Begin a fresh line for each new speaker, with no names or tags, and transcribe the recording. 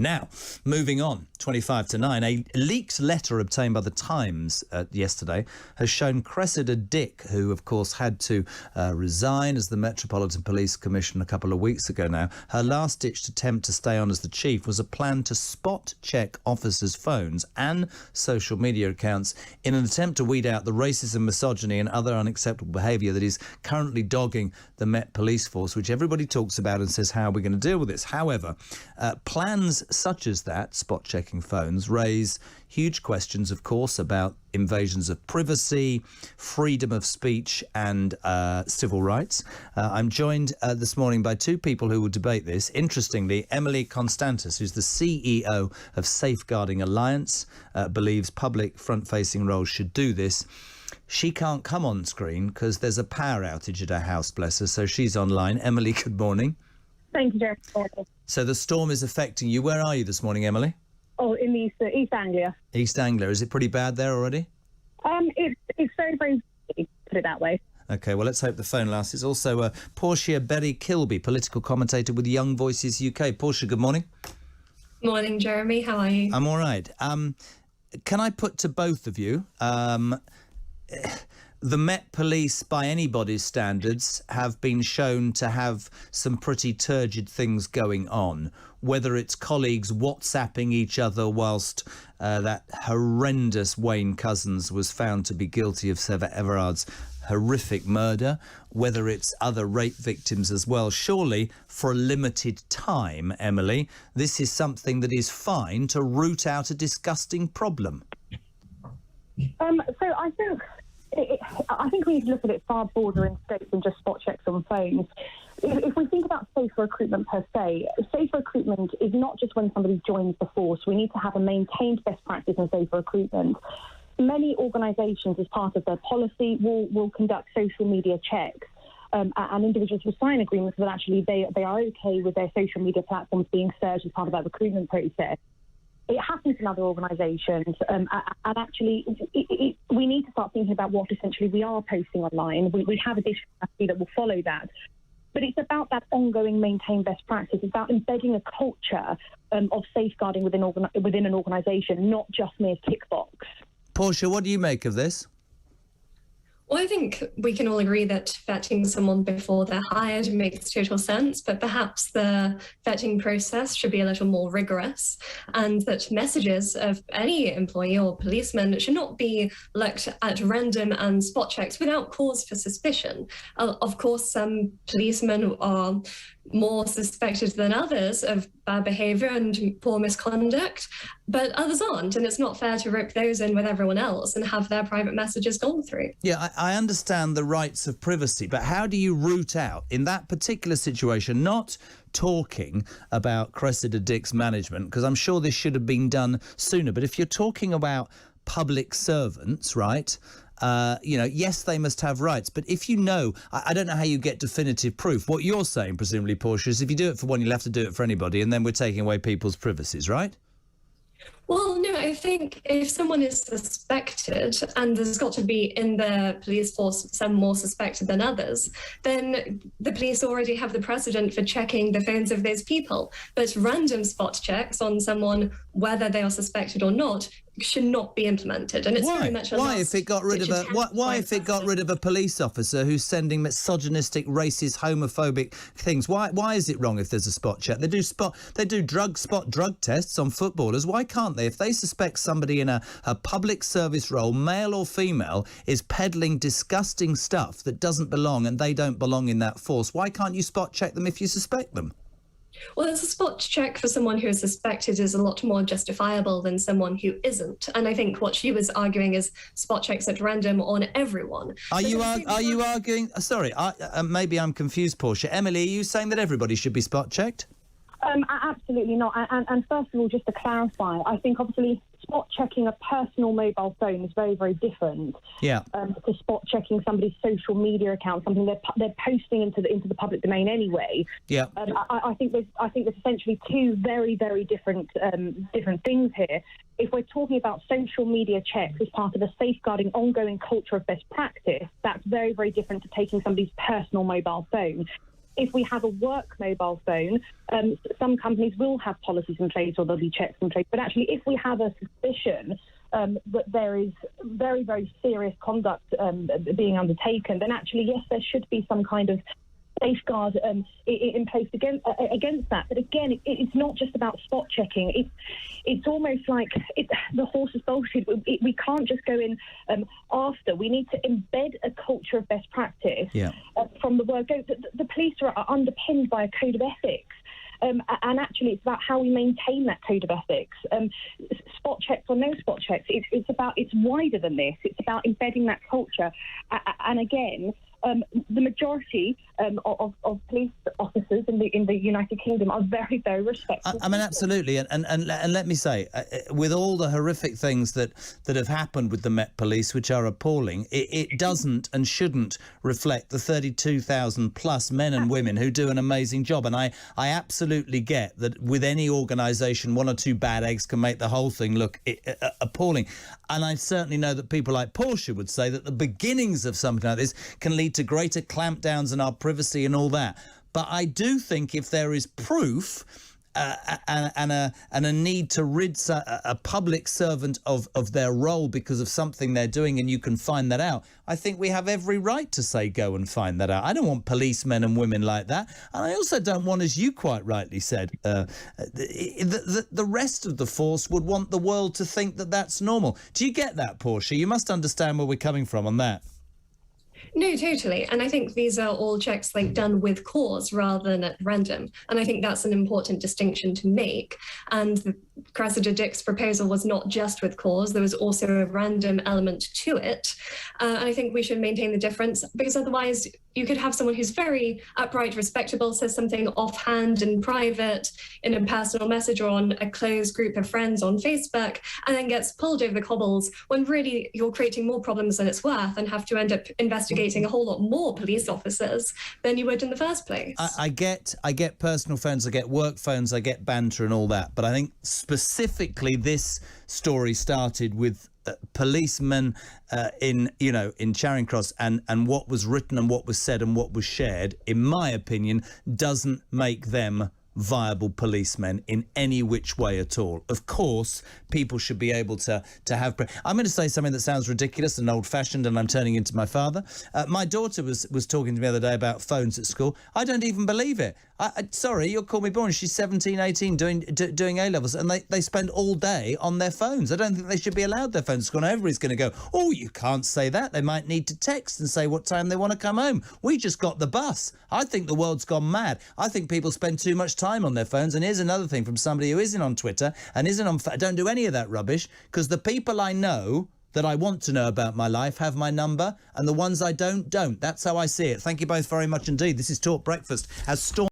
Now, moving on, 25 to 9, a leaked letter obtained by the Times yesterday has shown Cressida Dick, who, of course, had to resign as the Metropolitan Police Commissioner a couple of weeks ago now. Her last-ditch attempt to stay on as the chief was a plan to spot-check officers' phones and social media accounts in an attempt to weed out the racism, misogyny and other unacceptable behaviour that is currently dogging the Met Police force, which everybody talks about and says, how are we going to deal with this? However, plans such as that, spot-checking phones, raise huge questions, of course, about invasions of privacy, freedom of speech and civil rights. I'm joined this morning by two people who will debate this. Interestingly, Emily Konstantas, who's the CEO of Safeguarding Alliance, believes public front-facing roles should do this. She can't come on screen because there's a power outage at her house, bless her, so she's online. Emily, good morning.
Thank you, Jerry.
So the storm is affecting you. Where are you this morning, Emily?
Oh, in East Anglia.
East Anglia. Is it pretty bad there already?
It's very, very busy, put it that way.
OK, well, let's hope the phone lasts. It's also Portia Berry-Kilby, political commentator with Young Voices UK. Portia, good morning.
Morning, Jeremy. How are you?
I'm all right. Can I put to both of you, the Met Police, by anybody's standards, have been shown to have some pretty turgid things going on, whether it's colleagues WhatsApping each other whilst that horrendous Wayne Couzens was found to be guilty of Seve Everard's horrific murder, whether it's other rape victims as well. Surely, for a limited time, Emily, this is something that is fine to root out a disgusting problem.
So I think we need to look at it far broader in scope than just spot checks on phones. If we think about safe recruitment per se, safe recruitment is not just when somebody joins the force. We need to have a maintained best practice in safe recruitment. Many organisations, as part of their policy, will conduct social media checks. And individuals will sign agreements that actually they are okay with their social media platforms being searched as part of that recruitment process. It happens in other organisations, and actually we need to start thinking about what essentially we are posting online. We have a digital strategy that will follow that. But it's about that ongoing maintained best practice. It's about embedding a culture of safeguarding within an organisation, not just mere tick box.
Portia, what do you make of this?
Well, I think we can all agree that vetting someone before they're hired makes total sense, but perhaps the vetting process should be a little more rigorous, and that messages of any employee or policeman should not be looked at random and spot checks without cause for suspicion. Of course, some policemen are more suspected than others of bad behaviour and poor misconduct, but others aren't, and it's not fair to rope those in with everyone else and have their private messages gone through.
Yeah, I understand the rights of privacy, but how do you root out, in that particular situation, not talking about Cressida Dick's management, because I'm sure this should have been done sooner, but if you're talking about public servants, right, yes, they must have rights. But if you know, I don't know how you get definitive proof. What you're saying, presumably, Portia, is if you do it for one, you'll have to do it for anybody, and then we're taking away people's privacies, right?
Well, no, I think if someone is suspected, and there's got to be in the police force some more suspected than others, then the police already have the precedent for checking the phones of those people. But random spot checks on someone, whether they are suspected or not, should not be implemented. And it's very much a
Why if it got rid of a police officer who's sending misogynistic, racist, homophobic things? Why is it wrong if there's a spot check? They do drug tests on footballers. Why can't they? If they suspect somebody in a public service role, male or female, is peddling disgusting stuff that doesn't belong and they don't belong in that force, why can't you spot check them if you suspect them?
Well, there's a spot check for someone who is suspected is a lot more justifiable than someone who isn't. And I think what she was arguing is spot checks at random on everyone.
Are you arguing? Sorry, maybe I'm confused, Portia. Emily, are you saying that everybody should be spot checked?
Absolutely not. And first of all, just to clarify, I think obviously spot checking a personal mobile phone is very, very different.
Yeah.
To spot checking somebody's social media account, something they're posting into the public domain anyway.
Yeah.
I think there's essentially two very, very different things here. If we're talking about social media checks as part of a safeguarding ongoing culture of best practice, that's very, very different to taking somebody's personal mobile phone. if we have a work mobile phone, some companies will have policies in place or there'll be checks in place. But actually, if we have a suspicion that there is very, very serious conduct being undertaken, then actually, yes, there should be some kind of safeguard in place against that. But again, it's not just about spot checking. It's almost like the horse is bolted. We can't just go in after. We need to embed a culture of best practice from the word go. The police are underpinned by a code of ethics. And actually, it's about how we maintain that code of ethics. Spot checks or no spot checks, it's wider than this. It's about embedding that culture. And again, the majority of police officers in the United Kingdom are very, very respectful.
I mean, absolutely. And let me say, with all the horrific things that have happened with the Met Police, which are appalling, it doesn't and shouldn't reflect the 32,000 plus men and women who do an amazing job. And I absolutely get that with any organisation, one or two bad eggs can make the whole thing look appalling. And I certainly know that people like Portia would say that the beginnings of something like this can lead to greater clampdowns on our privacy and all that. But I do think if there is proof and a need to rid a public servant of their role because of something they're doing, and you can find that out, I think we have every right to say go and find that out. I don't want policemen and women like that, and I also don't want, as you quite rightly said, the rest of the force would want the world to think that that's normal. Do you get that, Portia? You must understand where we're coming from on that.
No, totally. And I think these are all checks done with cause rather than at random. And I think that's an important distinction to make. And Cressida Dick's proposal was not just with cause, there was also a random element to it. I think we should maintain the difference, because otherwise you could have someone who's very upright, respectable, says something offhand in private, in a personal message or on a closed group of friends on Facebook, and then gets pulled over the cobbles when really you're creating more problems than it's worth and have to end up investigating a whole lot more police officers than you would in the first place.
I get personal phones, I get work phones, I get banter and all that, but I think specifically this story started with policemen in Charing Cross, and what was written and what was said and what was shared, in my opinion, doesn't make them viable policemen in any which way at all. Of course, people should be able to have... I'm going to say something that sounds ridiculous and old-fashioned, and I'm turning into my father. My daughter was talking to me the other day about phones at school. I don't even believe it. Sorry, you'll call me boring. She's 17, 18, doing A-levels, and they spend all day on their phones. I don't think they should be allowed their phones at school. And everybody's going to go, oh, you can't say that. They might need to text and say what time they want to come home. We just got the bus. I think the world's gone mad. I think people spend too much time on their phones. And here's another thing from somebody who isn't on Twitter and isn't on... Don't do any of that rubbish, because the people I know that I want to know about my life have my number, and the ones I don't. That's how I see it. Thank you both very much indeed. This is Talk Breakfast as Storm